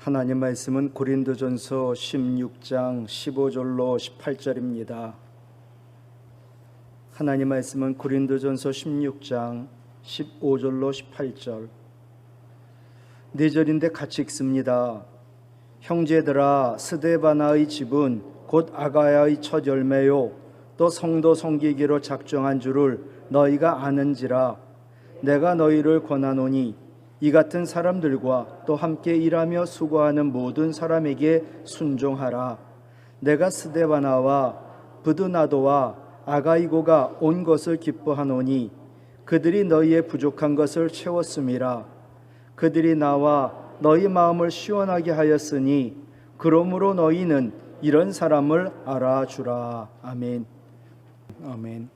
하나님 말씀은 고린도전서 16장 15절로 18절입니다. 하나님 말씀은 고린도전서 16장 15절로 18절 4절인데 같이 읽습니다. 형제들아, 스데바나의 집은 곧 아가야의 첫 열매요 또 성도 섬기기로 작정한 줄을 너희가 아는지라. 내가 너희를 권하노니 이 같은 사람들과 또 함께 일하며 수고하는 모든 사람에게 순종하라. 내가 스데바나와 브드나도와 아가이고가 온 것을 기뻐하노니 그들이 너희의 부족한 것을 채웠음이라. 그들이 나와 너희 마음을 시원하게 하였으니 그러므로 너희는 이런 사람을 알아주라. 아멘. 아멘.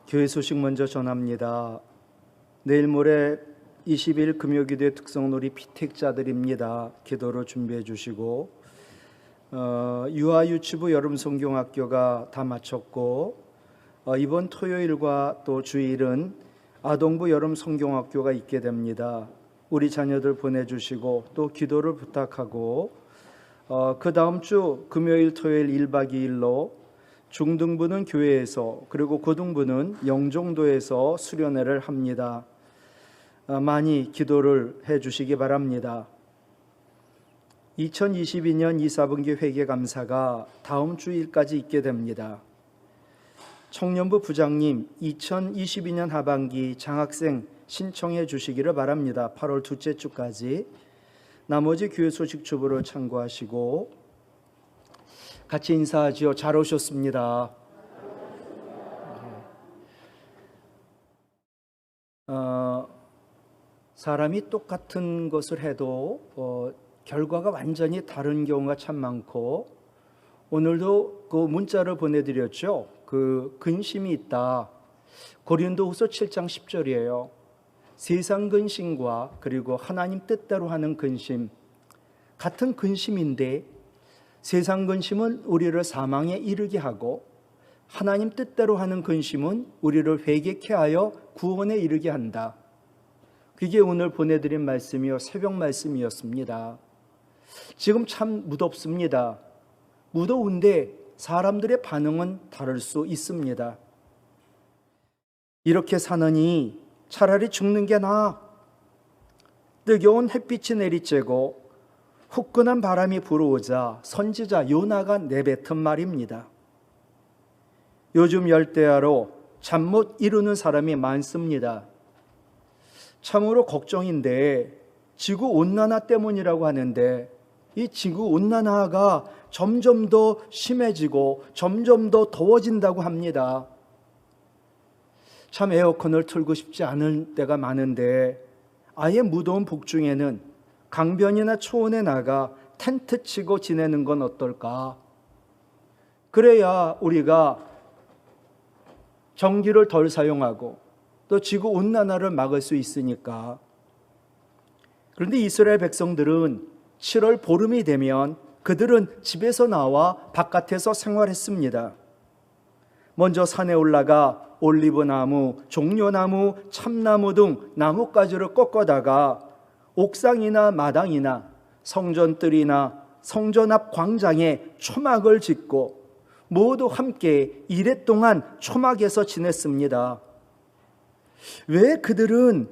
교회 소식 먼저 전합니다. 내일 모레 20일 금요기도의 특성놀이 피택자들입니다. 기도로 준비해 주시고 유아유치부 여름성경학교가 다 마쳤고 이번 토요일과 또 주일은 아동부 여름성경학교가 있게 됩니다. 우리 자녀들 보내주시고 또 기도를 부탁하고 그 다음 주 금요일 토요일 1박 2일로 중등부는 교회에서 그리고 고등부는 영종도에서 수련회를 합니다. 많이 기도를 해 주시기 바랍니다. 2022년 2, 4분기 회계감사가 다음 주일까지 있게 됩니다. 청년부 부장님 2022년 하반기 장학생 신청해 주시기를 바랍니다. 8월 둘째 주까지. 나머지 교회 소식 주보를 참고하시고 같이 인사하지요. 잘 오셨습니다. 사람이 똑같은 것을 해도 결과가 완전히 다른 경우가 참 많고 오늘도 그 문자를 보내드렸죠. 그 근심이 있다. 고린도후서 7장 10절이에요. 세상 근심과 그리고 하나님 뜻대로 하는 근심, 같은 근심인데 세상 근심은 우리를 사망에 이르게 하고 하나님 뜻대로 하는 근심은 우리를 회개케 하여 구원에 이르게 한다. 그게 오늘 보내드린 말씀이요, 새벽 말씀이었습니다. 지금 참 무덥습니다. 무더운데 사람들의 반응은 다를 수 있습니다. 이렇게 사느니 차라리 죽는 게 나아. 뜨거운 햇빛이 내리쬐고 후끈한 바람이 불어오자 선지자 요나가 내뱉은 말입니다. 요즘 열대야로 잠 못 이루는 사람이 많습니다. 참으로 걱정인데 지구온난화 때문이라고 하는데 이 지구온난화가 점점 더 심해지고 점점 더 더워진다고 합니다. 참 에어컨을 틀고 싶지 않을 때가 많은데 아예 무더운 북중에는 강변이나 초원에 나가 텐트 치고 지내는 건 어떨까? 그래야 우리가 전기를 덜 사용하고 또 지구온난화를 막을 수 있으니까. 그런데 이스라엘 백성들은 7월 보름이 되면 그들은 집에서 나와 바깥에서 생활했습니다. 먼저 산에 올라가 올리브나무, 종려나무, 참나무 등 나뭇가지를 꺾어다가 옥상이나 마당이나 성전뜰이나 성전 앞 광장에 초막을 짓고 모두 함께 이래 동안 초막에서 지냈습니다. 왜 그들은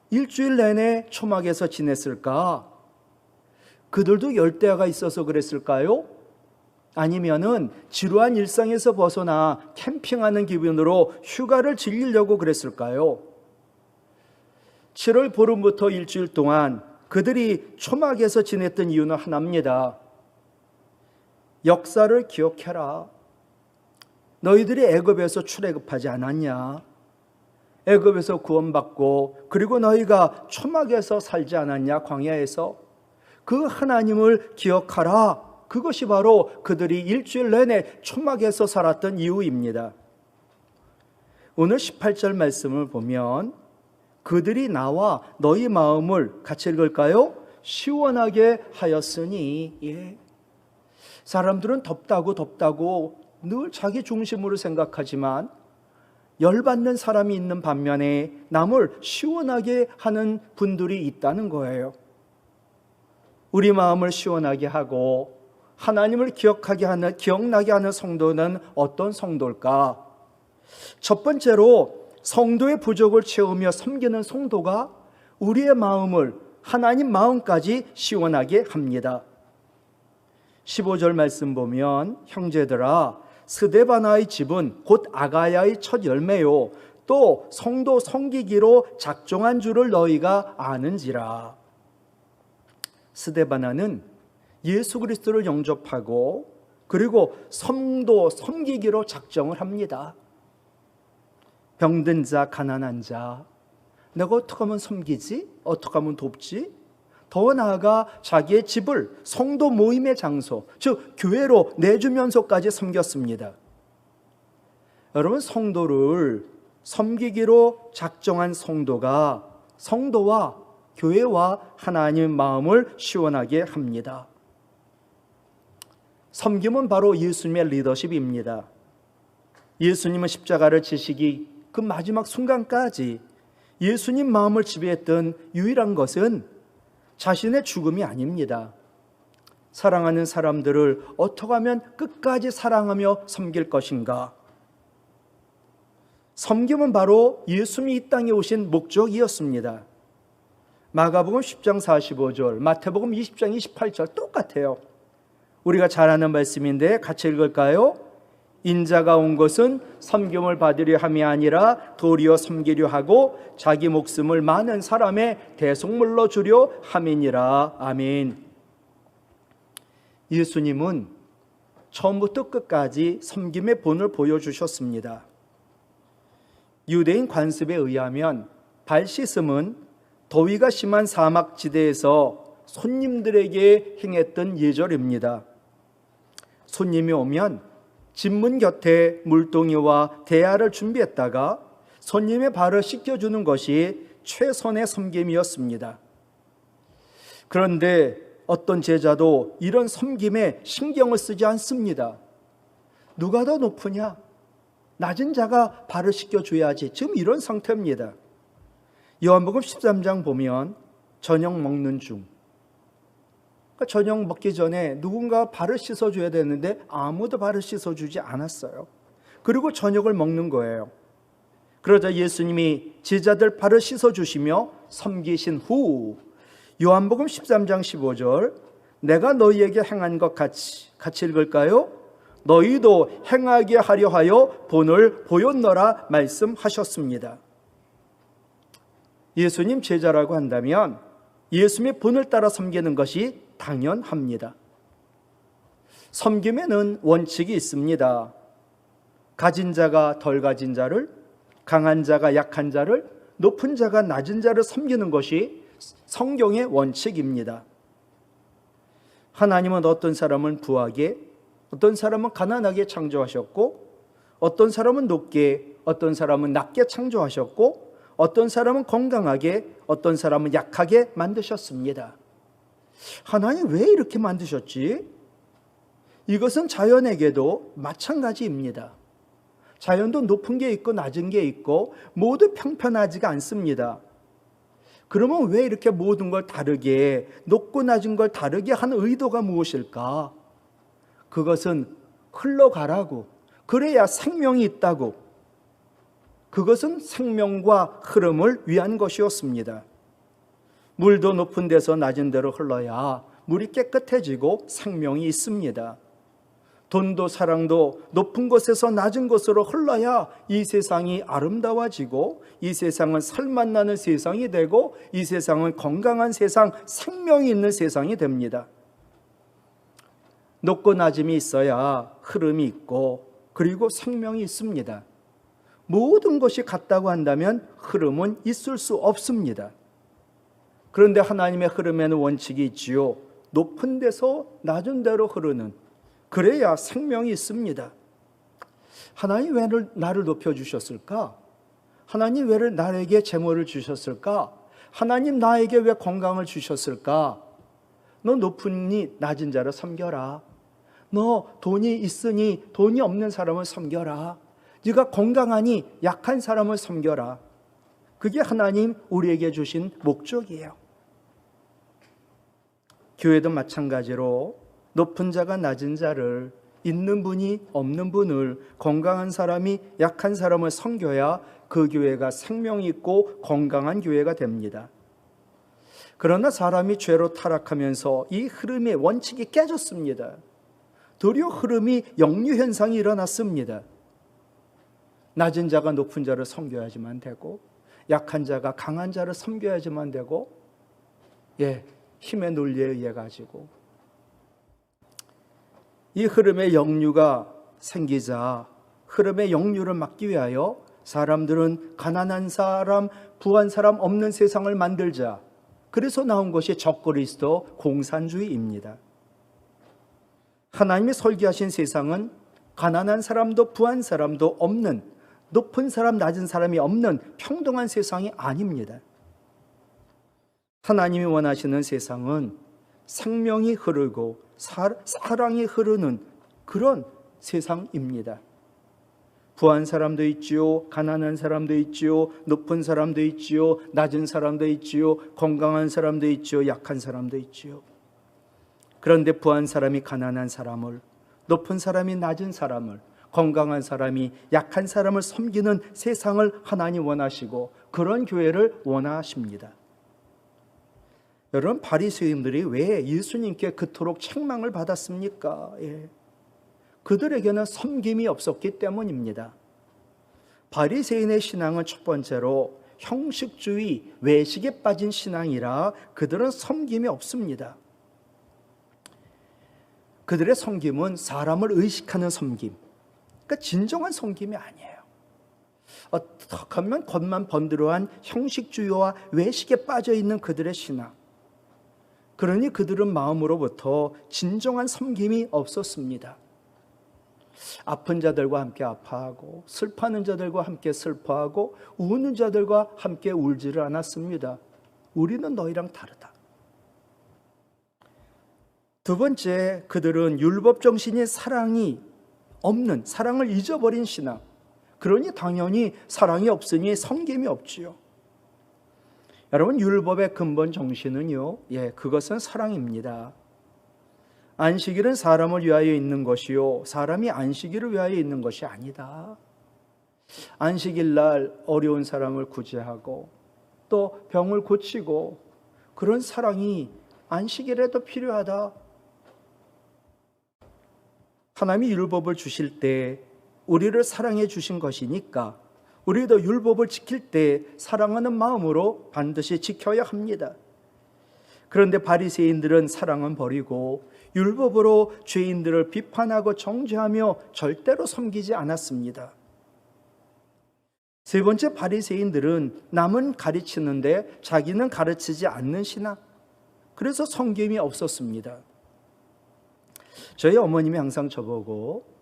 일주일 내내 초막에서 지냈을까? 그들도 열대야가 있어서 그랬을까요? 아니면은 지루한 일상에서 벗어나 캠핑하는 기분으로 휴가를 즐기려고 그랬을까요? 7월 보름부터 일주일 동안 그들이 초막에서 지냈던 이유는 하나입니다. 역사를 기억해라. 너희들이 애굽에서 출애굽하지 않았냐? 애굽에서 구원받고 그리고 너희가 초막에서 살지 않았냐? 광야에서. 그 하나님을 기억하라. 그것이 바로 그들이 일주일 내내 초막에서 살았던 이유입니다. 오늘 18절 말씀을 보면 그들이 나와 너희 마음을 같이 읽을까요? 시원하게 하였으니. 예. 사람들은 덥다고 늘 자기 중심으로 생각하지만 열받는 사람이 있는 반면에 남을 시원하게 하는 분들이 있다는 거예요. 우리 마음을 시원하게 하고 하나님을 기억나게 하는 성도는 어떤 성도일까? 첫 번째로 성도의 부족을 채우며 섬기는 성도가 우리의 마음을 하나님 마음까지 시원하게 합니다. 15절 말씀 보면 형제들아 스데바나의 집은 곧 아가야의 첫 열매요 또 성도 섬기기로 작정한 줄을 너희가 아는지라. 스데바나는 예수 그리스도를 영접하고 그리고 성도 섬기기로 작정을 합니다. 병든 자, 가난한 자, 내가 어떻게 하면 섬기지? 어떻게 하면 돕지? 더 나아가 자기의 집을 성도 모임의 장소, 즉 교회로 내주면서까지 섬겼습니다. 여러분, 성도를 섬기기로 작정한 성도와 교회와 하나님의 마음을 시원하게 합니다. 섬김은 바로 예수님의 리더십입니다. 예수님은 십자가를 지시기 그 마지막 순간까지 예수님 마음을 지배했던 유일한 것은 자신의 죽음이 아닙니다. 사랑하는 사람들을 어떻게 하면 끝까지 사랑하며 섬길 것인가? 섬김은 바로 예수님이 이 땅에 오신 목적이었습니다. 마가복음 10장 45절, 마태복음 20장 28절 똑같아요. 우리가 잘 아는 말씀인데 같이 읽을까요? 인자가 온 것은 섬김을 받으려 함이 아니라 도리어 섬기려 하고 자기 목숨을 많은 사람의 대속물로 주려 함이니라. 아멘. 예수님은 처음부터 끝까지 섬김의 본을 보여주셨습니다. 유대인 관습에 의하면 발 씻음은 더위가 심한 사막지대에서 손님들에게 행했던 예절입니다. 손님이 오면 집문 곁에 물동이와 대야를 준비했다가 손님의 발을 씻겨주는 것이 최선의 섬김이었습니다. 그런데 어떤 제자도 이런 섬김에 신경을 쓰지 않습니다. 누가 더 높으냐? 낮은 자가 발을 씻겨줘야지. 지금 이런 상태입니다. 요한복음 13장 보면 저녁 먹는 중, 저녁 먹기 전에 누군가 발을 씻어줘야 되는데 아무도 발을 씻어주지 않았어요. 그리고 저녁을 먹는 거예요. 그러자 예수님이 제자들 발을 씻어주시며 섬기신 후 요한복음 13장 15절 내가 너희에게 행한 것 같이 읽을까요? 너희도 행하게 하려 하여 본을 보였노라 말씀하셨습니다. 예수님 제자라고 한다면 예수님의 본을 따라 섬기는 것이 당연합니다. 섬김에는 원칙이 있습니다. 가진 자가 덜 가진 자를, 강한 자가 약한 자를, 높은 자가 낮은 자를 섬기는 것이 성경의 원칙입니다. 하나님은 어떤 사람은 부하게, 어떤 사람은 가난하게 창조하셨고, 어떤 사람은 높게, 어떤 사람은 낮게 창조하셨고, 어떤 사람은 건강하게, 어떤 사람은 약하게 만드셨습니다. 하나님 왜 이렇게 만드셨지? 이것은 자연에게도 마찬가지입니다. 자연도 높은 게 있고 낮은 게 있고 모두 평편하지가 않습니다. 그러면 왜 이렇게 모든 걸 다르게, 높고 낮은 걸 다르게 하는 의도가 무엇일까? 그것은 흘러가라고, 그래야 생명이 있다고, 그것은 생명과 흐름을 위한 것이었습니다. 물도 높은 데서 낮은 데로 흘러야 물이 깨끗해지고 생명이 있습니다. 돈도 사랑도 높은 곳에서 낮은 곳으로 흘러야 이 세상이 아름다워지고 이 세상은 살맛 나는 세상이 되고 이 세상은 건강한 세상, 생명이 있는 세상이 됩니다. 높고 낮음이 있어야 흐름이 있고 그리고 생명이 있습니다. 모든 것이 같다고 한다면 흐름은 있을 수 없습니다. 그런데 하나님의 흐름에는 원칙이 있지요. 높은 데서 낮은 데로 흐르는, 그래야 생명이 있습니다. 하나님 왜 나를 높여주셨을까? 하나님 왜 나에게 재물을 주셨을까? 하나님 나에게 왜 건강을 주셨을까? 너 높으니 낮은 자를 섬겨라. 너 돈이 있으니 돈이 없는 사람을 섬겨라. 네가 건강하니 약한 사람을 섬겨라. 그게 하나님 우리에게 주신 목적이에요. 교회도 마찬가지로 높은 자가 낮은 자를, 있는 분이 없는 분을, 건강한 사람이 약한 사람을 섬겨야 그 교회가 생명이 있고 건강한 교회가 됩니다. 그러나 사람이 죄로 타락하면서 이 흐름의 원칙이 깨졌습니다. 도리어 흐름이 역류 현상이 일어났습니다. 낮은 자가 높은 자를 섬겨야지만 되고, 약한 자가 강한 자를 섬겨야지만 되고, 힘의 논리에 의해 가지고 이 흐름의 역류가 생기자, 흐름의 역류를 막기 위하여 사람들은 가난한 사람, 부한 사람 없는 세상을 만들자. 그래서 나온 것이 적그리스도 공산주의입니다. 하나님이 설계하신 세상은 가난한 사람도 부한 사람도 없는, 높은 사람 낮은 사람이 없는 평등한 세상이 아닙니다. 하나님이 원하시는 세상은 생명이 흐르고 사랑이 흐르는 그런 세상입니다. 부한 사람도 있지요, 가난한 사람도 있지요, 높은 사람도 있지요, 낮은 사람도 있지요, 건강한 사람도 있지요, 약한 사람도 있지요. 그런데 부한 사람이 가난한 사람을, 높은 사람이 낮은 사람을, 건강한 사람이 약한 사람을 섬기는 세상을 하나님 원하시고 그런 교회를 원하십니다. 여러분, 바리새인들이 왜 예수님께 그토록 책망을 받았습니까? 그들에게는 섬김이 없었기 때문입니다. 바리새인의 신앙은 첫 번째로 형식주의, 외식에 빠진 신앙이라 그들은 섬김이 없습니다. 그들의 섬김은 사람을 의식하는 섬김, 그러니까 진정한 섬김이 아니에요. 어떻게 하면 겉만 번드러한 형식주의와 외식에 빠져있는 그들의 신앙, 그러니 그들은 마음으로부터 진정한 섬김이 없었습니다. 아픈 자들과 함께 아파하고, 슬퍼하는 자들과 함께 슬퍼하고, 우는 자들과 함께 울지를 않았습니다. 우리는 너희랑 다르다. 두 번째, 그들은 율법 정신인 사랑이 없는, 사랑을 잊어버린 신앙. 그러니 당연히 사랑이 없으니 섬김이 없지요. 여러분, 율법의 근본 정신은요, 그것은 사랑입니다. 안식일은 사람을 위하여 있는 것이요, 사람이 안식일을 위하여 있는 것이 아니다. 안식일 날 어려운 사람을 구제하고 또 병을 고치고, 그런 사랑이 안식일에도 필요하다. 하나님이 율법을 주실 때 우리를 사랑해 주신 것이니까 우리도 율법을 지킬 때 사랑하는 마음으로 반드시 지켜야 합니다. 그런데 바리새인들은 사랑은 버리고 율법으로 죄인들을 비판하고 정죄하며 절대로 섬기지 않았습니다. 세 번째, 바리새인들은 남은 가르치는데 자기는 가르치지 않는 신앙, 그래서 섬김이 없었습니다. 저희 어머님이 항상 저보고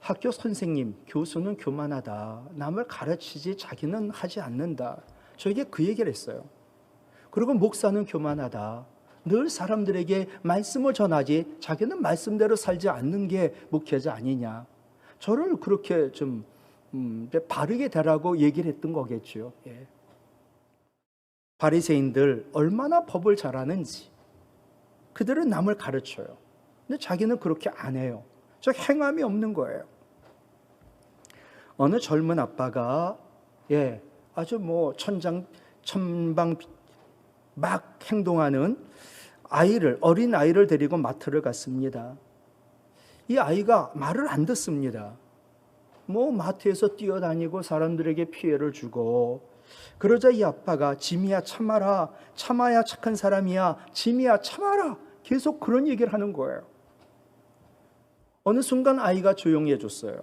학교 선생님, 교수는 교만하다, 남을 가르치지 자기는 하지 않는다, 저에게 그 얘기를 했어요. 그리고 목사는 교만하다, 늘 사람들에게 말씀을 전하지 자기는 말씀대로 살지 않는 게 목회자 아니냐, 저를 그렇게 좀 바르게 되라고 얘기를 했던 거겠죠. 바리새인들 얼마나 법을 잘 아는지. 그들은 남을 가르쳐요. 근데 자기는 그렇게 안 해요. 저 행함이 없는 거예요. 어느 젊은 아빠가 아주 천방 막 행동하는 어린 아이를 데리고 마트를 갔습니다. 이 아이가 말을 안 듣습니다. 마트에서 뛰어다니고 사람들에게 피해를 주고, 그러자 이 아빠가 지미야 참아라, 참아야 착한 사람이야, 지미야 참아라, 계속 그런 얘기를 하는 거예요. 어느 순간 아이가 조용히 해줬어요.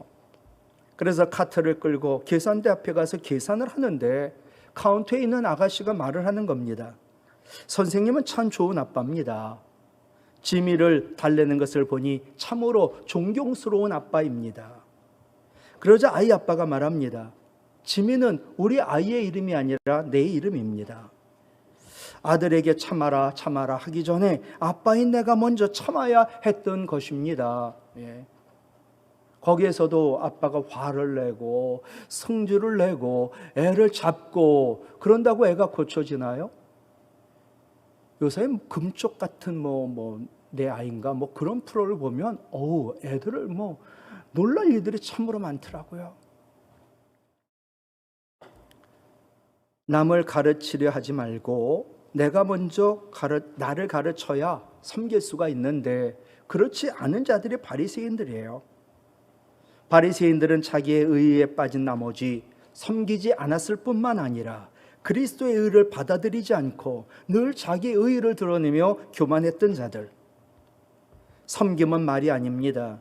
그래서 카트를 끌고 계산대 앞에 가서 계산을 하는데 카운터에 있는 아가씨가 말을 하는 겁니다. 선생님은 참 좋은 아빠입니다. 지미를 달래는 것을 보니 참으로 존경스러운 아빠입니다. 그러자 아이 아빠가 말합니다. 지미는 우리 아이의 이름이 아니라 내 이름입니다. 아들에게 참아라 참아라 하기 전에 아빠인 내가 먼저 참아야 했던 것입니다. 거기에서도 아빠가 화를 내고 성질을 내고 애를 잡고 그런다고 애가 고쳐지나요? 요새 금쪽 같은 내 아이인가 그런 프로를 보면 애들을 놀랄 일들이 참으로 많더라고요. 남을 가르치려 하지 말고 내가 먼저 나를 가르쳐야 섬길 수가 있는데, 그렇지 않은 자들이 바리새인들이에요. 바리새인들은 자기의 의에 빠진 나머지 섬기지 않았을 뿐만 아니라 그리스도의 의를 받아들이지 않고 늘 자기의 의를 드러내며 교만했던 자들. 섬김은 말이 아닙니다.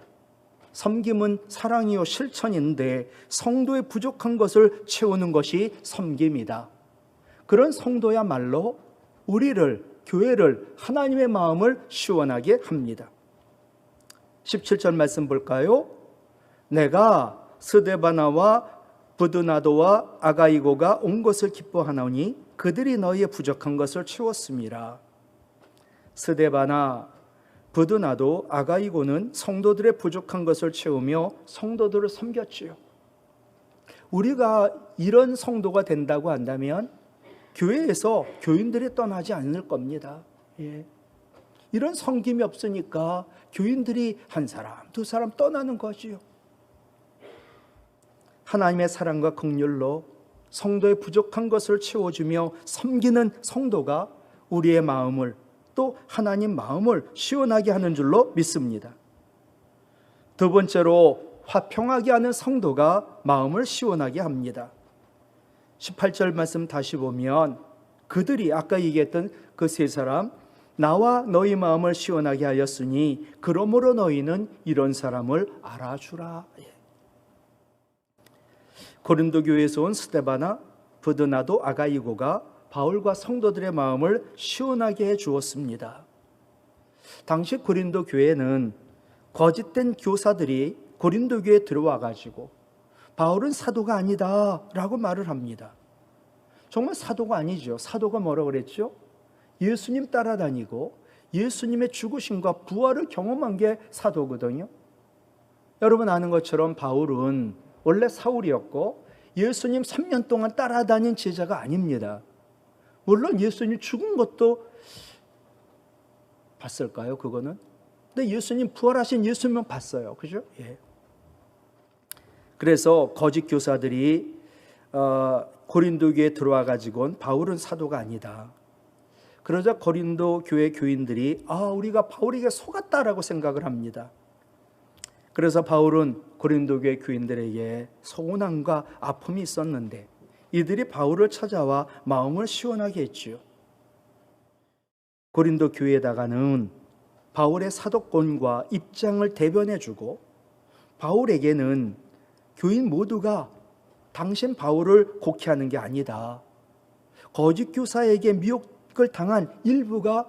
섬김은 사랑이요 실천인데, 성도의 부족한 것을 채우는 것이 섬김이다. 그런 성도야말로 우리를, 교회를, 하나님의 마음을 시원하게 합니다. 17절 말씀 볼까요? 내가 스데바나와 부드나도와 아가이고가 온 것을 기뻐하노니 그들이 너희의 부족한 것을 채웠음이라. 스데바나, 부드나도, 아가이고는 성도들의 부족한 것을 채우며 성도들을 섬겼지요. 우리가 이런 성도가 된다고 한다면 교회에서 교인들이 떠나지 않을 겁니다. 이런 섬김이 없으니까 교인들이 한 사람, 두 사람 떠나는 거지요. 하나님의 사랑과 긍휼로 성도의 부족한 것을 채워주며 섬기는 성도가 우리의 마음을, 또 하나님 마음을 시원하게 하는 줄로 믿습니다. 두 번째로, 화평하게 하는 성도가 마음을 시원하게 합니다. 18절 말씀 다시 보면 그들이 아까 얘기했던 그 세 사람, 나와 너희 마음을 시원하게 하였으니 그러므로 너희는 이런 사람을 알아주라. 고린도 교회에서 온 스데바나, 부드나도, 아가이고가 바울과 성도들의 마음을 시원하게 해 주었습니다. 당시 고린도 교회는 거짓된 교사들이 고린도 교회에 들어와 가지고 바울은 사도가 아니다 라고 말을 합니다. 정말 사도가 아니죠. 사도가 뭐라고 그랬죠? 예수님 따라다니고 예수님의 죽으심과 부활을 경험한 게 사도거든요. 여러분 아는 것처럼 바울은 원래 사울이었고 예수님 3년 동안 따라다닌 제자가 아닙니다. 물론 예수님 죽은 것도 봤을까요? 그거는? 근데 예수님 부활하신 예수님은 봤어요. 그죠? 그래서 거짓 교사들이 고린도 교회에 들어와 가지고는 바울은 사도가 아니다. 그러자 고린도 교회 교인들이 우리가 바울에게 속았다라고 생각을 합니다. 그래서 바울은 고린도 교회 교인들에게 서운함과 아픔이 있었는데 이들이 바울을 찾아와 마음을 시원하게 했지요. 고린도 교회에다가는 바울의 사도권과 입장을 대변해주고, 바울에게는 교인 모두가 당신 바울을 곡해하는 게 아니다, 거짓 교사에게 미혹을 당한 일부가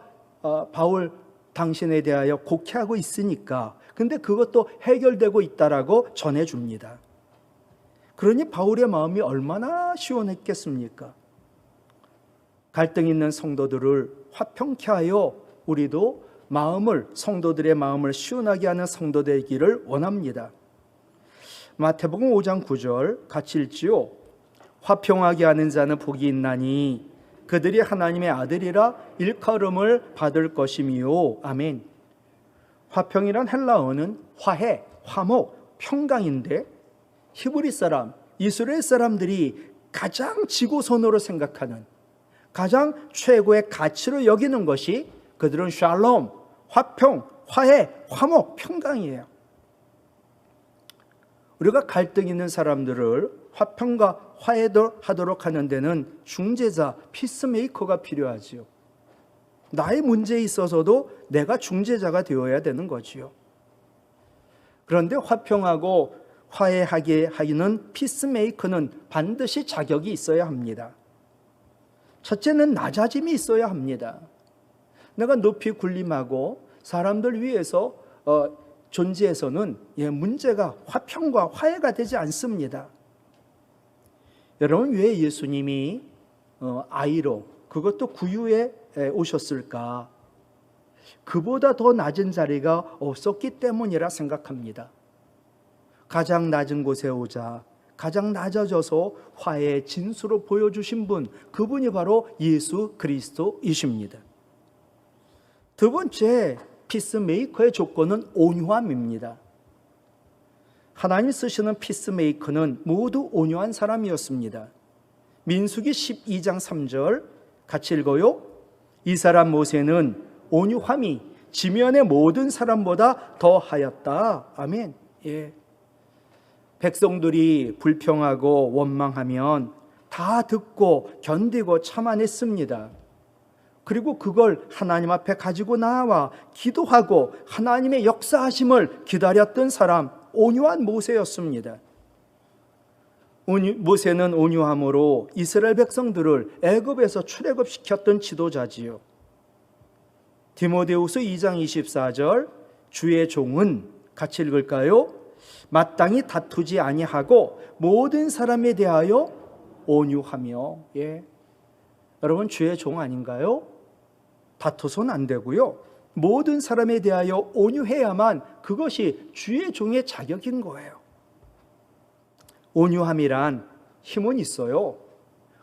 바울 당신에 대하여 곡해하고 있으니까, 근데 그것도 해결되고 있다라고 전해줍니다. 그러니 바울의 마음이 얼마나 시원했겠습니까? 갈등 있는 성도들을 화평케 하여 우리도 성도들의 마음을 시원하게 하는 성도 되기를 원합니다. 마태복음 5장 9절 같이 읽지요. 화평하게 하는 자는 복이 있나니 그들이 하나님의 아들이라 일컬음을 받을 것이미요. 아멘. 화평이란 헬라어는 화해, 화목, 평강인데 히브리 사람, 이스라엘 사람들이 가장 지고선으로 생각하는, 가장 최고의 가치로 여기는 것이 그들은 샬롬, 화평, 화해, 화목, 평강이에요. 우리가 갈등 있는 사람들을 화평과 화해도 하도록 하는 데는 중재자, 피스메이커가 필요하지요. 나의 문제에 있어서도 내가 중재자가 되어야 되는 거지요. 그런데 화평하고 화해하게 하는 피스메이커는 반드시 자격이 있어야 합니다. 첫째는 낮아짐이 있어야 합니다. 내가 높이 군림하고 사람들 위해서 존재해서는 문제가 화평과 화해가 되지 않습니다. 여러분, 왜 예수님이 아이로, 그것도 구유에 오셨을까? 그보다 더 낮은 자리가 없었기 때문이라 생각합니다. 가장 낮은 곳에 오자 가장 낮아져서 화해의 진수로 보여주신 분, 그분이 바로 예수 그리스도이십니다. 두 번째 피스메이커의 조건은 온유함입니다. 하나님 쓰시는 피스메이커는 모두 온유한 사람이었습니다. 민수기 12장 3절 같이 읽어요. 이 사람 모세는 온유함이 지면의 모든 사람보다 더하였다. 아멘. 예. 백성들이 불평하고 원망하면 다 듣고 견디고 참아냈습니다. 그리고 그걸 하나님 앞에 가지고 나와 기도하고 하나님의 역사하심을 기다렸던 사람, 온유한 모세였습니다. 모세는 온유함으로 이스라엘 백성들을 애굽에서 출애굽시켰던 지도자지요. 디모데후서 2장 24절 주의 종은 같이 읽을까요? 마땅히 다투지 아니하고 모든 사람에 대하여 온유하며. 예. 여러분 주의 종 아닌가요? 다투서는 안 되고요. 모든 사람에 대하여 온유해야만 그것이 주의 종의 자격인 거예요. 온유함이란 힘은 있어요.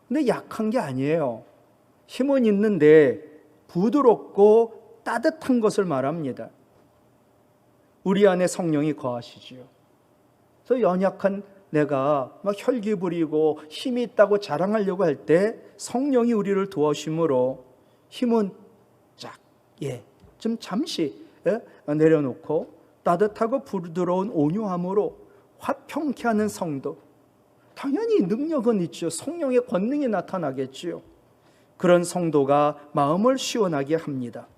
근데 약한 게 아니에요. 힘은 있는데 부드럽고 따뜻한 것을 말합니다. 우리 안에 성령이 거하시지요. 그래서 연약한 내가 막 혈기 부리고 힘이 있다고 자랑하려고 할 때 성령이 우리를 도와주심으로 힘은 좀 잠시 내려놓고 따뜻하고 부드러운 온유함으로 화평케 하는 성도. 당연히 능력은 있죠. 성령의 권능이 나타나겠지요. 그런 성도가 마음을 시원하게 합니다.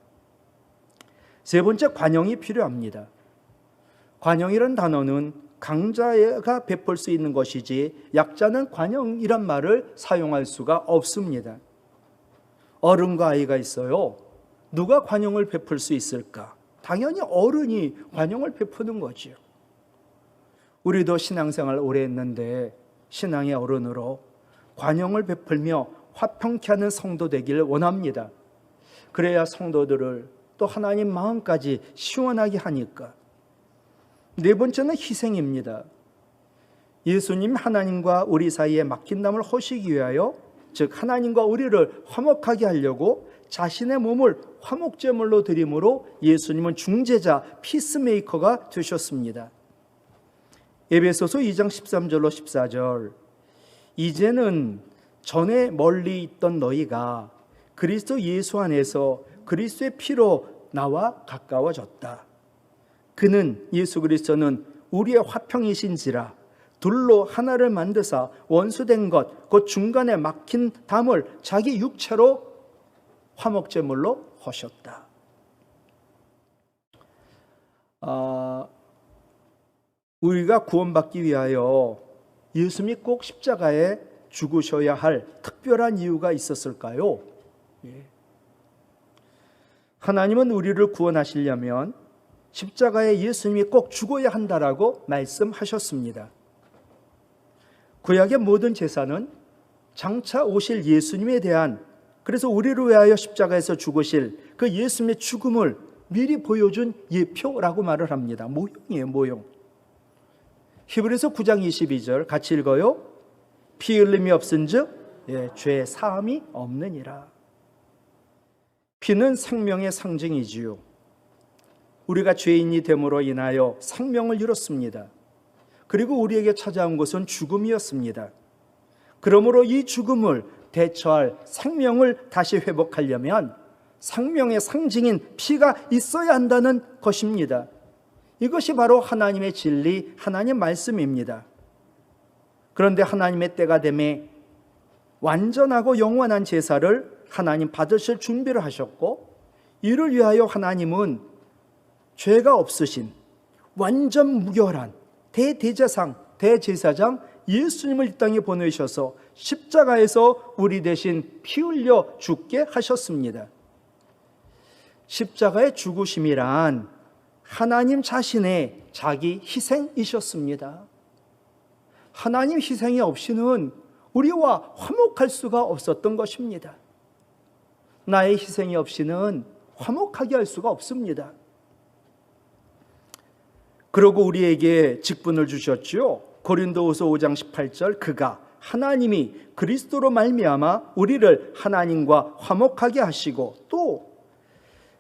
세 번째, 관용이 필요합니다. 관용이란 단어는 강자가 베풀 수 있는 것이지 약자는 관용이란 말을 사용할 수가 없습니다. 어른과 아이가 있어요. 누가 관용을 베풀 수 있을까? 당연히 어른이 관용을 베푸는 거지요. 우리도 신앙생활 오래 했는데 신앙의 어른으로 관용을 베풀며 화평케 하는 성도 되기를 원합니다. 그래야 성도들을 또 하나님 마음까지 시원하게 하니까. 네 번째는 희생입니다. 예수님 하나님과 우리 사이에 막힌담을 허시기 위하여, 즉 하나님과 우리를 화목하게 하려고 자신의 몸을 화목제물로 드림으로 예수님은 중재자, 피스메이커가 되셨습니다. 에베소서 2장 13절로 14절 이제는 전에 멀리 있던 너희가 그리스도 예수 안에서 그리스도의 피로 나와 가까워졌다. 그는 예수 그리스도는 우리의 화평이신지라 둘로 하나를 만드사 원수된 것 곧 중간에 막힌 담을 자기 육체로 화목제물로 하셨다. 우리가 구원받기 위하여 예수님이 꼭 십자가에 죽으셔야 할 특별한 이유가 있었을까요? 하나님은 우리를 구원하시려면 십자가에 예수님이 꼭 죽어야 한다라고 말씀하셨습니다. 구약의 모든 제사는 장차 오실 예수님에 대한, 그래서 우리를 위하여 십자가에서 죽으실 그 예수님의 죽음을 미리 보여준 예표라고 말을 합니다. 모형이에요, 모형. 히브리서 9장 22절 같이 읽어요. 피 흘림이 없은즉 죄 사함이 없느니라. 피는 생명의 상징이지요. 우리가 죄인이 됨으로 인하여 생명을 잃었습니다. 그리고 우리에게 찾아온 것은 죽음이었습니다. 그러므로 이 죽음을 대처할 생명을 다시 회복하려면 생명의 상징인 피가 있어야 한다는 것입니다. 이것이 바로 하나님의 진리, 하나님의 말씀입니다. 그런데 하나님의 때가 되매 완전하고 영원한 제사를 하나님 받으실 준비를 하셨고, 이를 위하여 하나님은 죄가 없으신 완전 무결한 대제사장, 대제사장 예수님을 이 땅에 보내셔서 십자가에서 우리 대신 피 흘려 죽게 하셨습니다. 십자가의 죽으심이란 하나님 자신의 자기 희생이셨습니다. 하나님 희생이 없이는 우리와 화목할 수가 없었던 것입니다. 나의 희생이 없이는 화목하게 할 수가 없습니다. 그러고 우리에게 직분을 주셨죠. 고린도후서 5장 18절 그가 하나님이 그리스도로 말미암아 우리를 하나님과 화목하게 하시고 또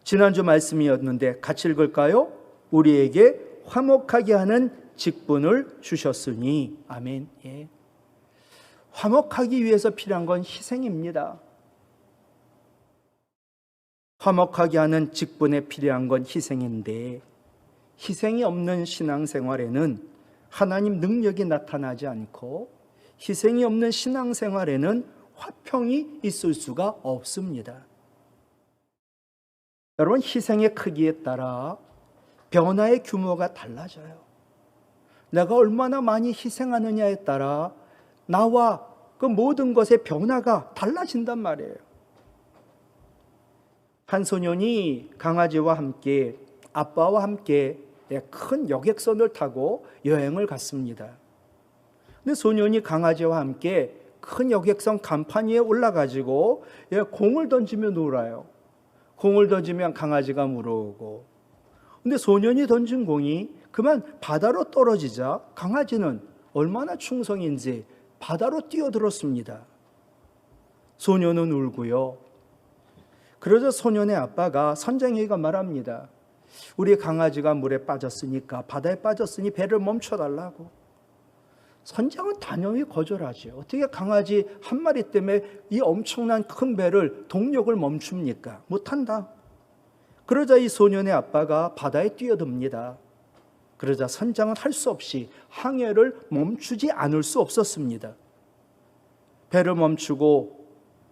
지난주 말씀이었는데 같이 읽을까요? 우리에게 화목하게 하는 직분을 주셨으니. 아멘. 예. 화목하기 위해서 필요한 건 희생입니다. 화목하게 하는 직분에 필요한 건 희생인데, 희생이 없는 신앙생활에는 하나님 능력이 나타나지 않고, 희생이 없는 신앙생활에는 화평이 있을 수가 없습니다. 여러분, 희생의 크기에 따라 변화의 규모가 달라져요. 내가 얼마나 많이 희생하느냐에 따라 나와 그 모든 것의 변화가 달라진단 말이에요. 한 소년이 강아지와 함께, 아빠와 함께 큰 여객선을 타고 여행을 갔습니다. 근데 소년이 강아지와 함께 큰 여객선 간판 위에 올라가지고 공을 던지며 놀아요. 공을 던지면 강아지가 물어오고, 근데 소년이 던진 공이 그만 바다로 떨어지자 강아지는 얼마나 충성인지 바다로 뛰어들었습니다. 소년은 울고요. 그러자 소년의 아빠가, 선장에게 말합니다. 우리 강아지가 물에 빠졌으니까, 바다에 빠졌으니 배를 멈춰달라고. 선장은 단호히 거절하죠. 어떻게 강아지 한 마리 때문에 이 엄청난 큰 배를, 동력을 멈춥니까? 못한다. 그러자 이 소년의 아빠가 바다에 뛰어듭니다. 그러자 선장은 할 수 없이 항해를 멈추지 않을 수 없었습니다. 배를 멈추고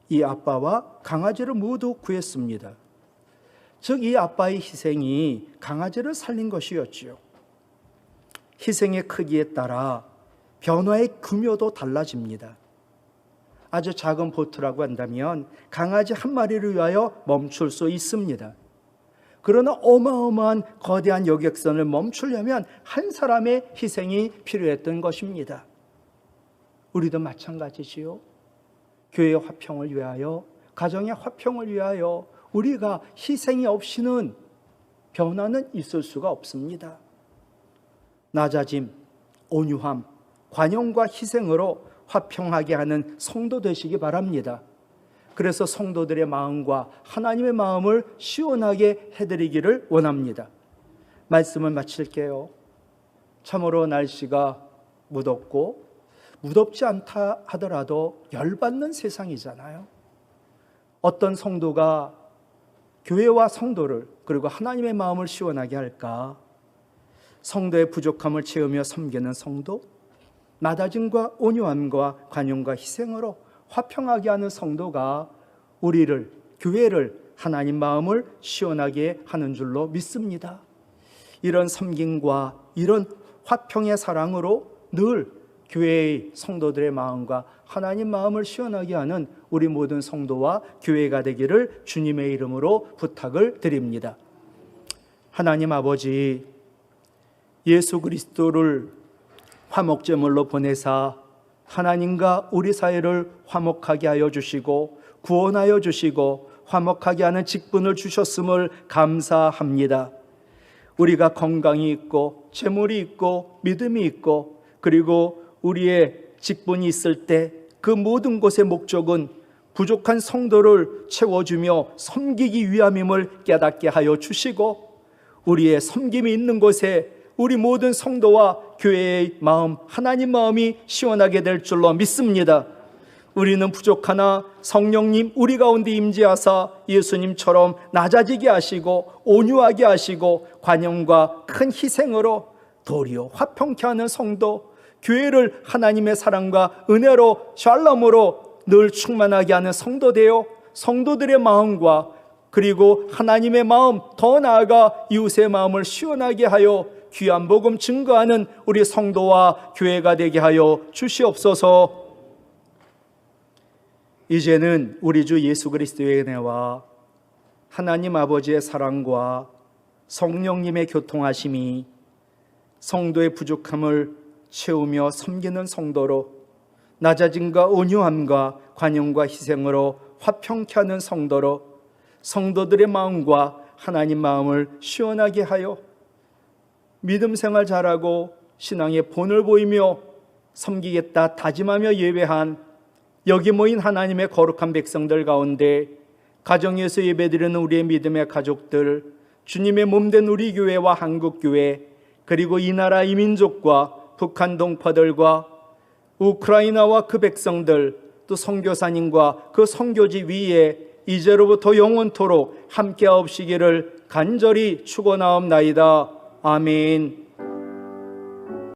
이 아빠와 강아지를 모두 구했습니다. 즉, 이 아빠의 희생이 강아지를 살린 것이었지요. 희생의 크기에 따라 변화의 규모도 달라집니다. 아주 작은 보트라고 한다면 강아지 한 마리를 위하여 멈출 수 있습니다. 그러나 어마어마한 거대한 여객선을 멈추려면 한 사람의 희생이 필요했던 것입니다. 우리도 마찬가지지요. 교회의 화평을 위하여, 가정의 화평을 위하여 우리가 희생이 없이는 변화는 있을 수가 없습니다. 낮아짐, 온유함, 관용과 희생으로 화평하게 하는 성도 되시기 바랍니다. 그래서 성도들의 마음과 하나님의 마음을 시원하게 해드리기를 원합니다. 말씀을 마칠게요. 참으로 날씨가 무덥고, 무덥지 않다 하더라도 열받는 세상이잖아요. 어떤 성도가 교회와 성도를, 그리고 하나님의 마음을 시원하게 할까? 성도의 부족함을 채우며 섬기는 성도, 낮아짐과 온유함과 관용과 희생으로 화평하게 하는 성도가 우리를, 교회를, 하나님 마음을 시원하게 하는 줄로 믿습니다. 이런 섬김과 이런 화평의 사랑으로 늘 교회의 성도들의 마음과 하나님 마음을 시원하게 하는 우리 모든 성도와 교회가 되기를 주님의 이름으로 부탁을 드립니다. 하나님 아버지, 예수 그리스도를 화목제물로 보내사 하나님과 우리 사이를 화목하게 하여 주시고 구원하여 주시고 화목하게 하는 직분을 주셨음을 감사합니다. 우리가 건강이 있고 재물이 있고 믿음이 있고, 그리고 우리의 직분이 있을 때 그 모든 것의 목적은 부족한 성도를 채워주며 섬기기 위함임을 깨닫게 하여 주시고, 우리의 섬김이 있는 곳에 우리 모든 성도와 교회의 마음, 하나님 마음이 시원하게 될 줄로 믿습니다. 우리는 부족하나 성령님 우리 가운데 임재하사 예수님처럼 낮아지게 하시고 온유하게 하시고 관용과 큰 희생으로 도리어 화평케 하는 성도, 교회를 하나님의 사랑과 은혜로 샬롬으로 늘 충만하게 하는 성도 되어 성도들의 마음과 그리고 하나님의 마음, 더 나아가 이웃의 마음을 시원하게 하여 귀한 복음 증거하는 우리 성도와 교회가 되게 하여 주시옵소서. 이제는 우리 주 예수 그리스도의 은혜와 하나님 아버지의 사랑과 성령님의 교통하심이 성도의 부족함을 채우며 섬기는 성도로, 낮아짐과 온유함과 관용과 희생으로 화평케 하는 성도로 성도들의 마음과 하나님 마음을 시원하게 하여 믿음 생활 잘하고 신앙의 본을 보이며 섬기겠다 다짐하며 예배한 여기 모인 하나님의 거룩한 백성들 가운데 가정에서 예배드리는 우리의 믿음의 가족들, 주님의 몸된 우리 교회와 한국교회, 그리고 이 나라 이 민족과 북한 동포들과 우크라이나와 그 백성들, 또 선교사님과 그 선교지 위에 이제로부터 영원토록 함께하옵시기를 간절히 축원하옵나이다. 아멘.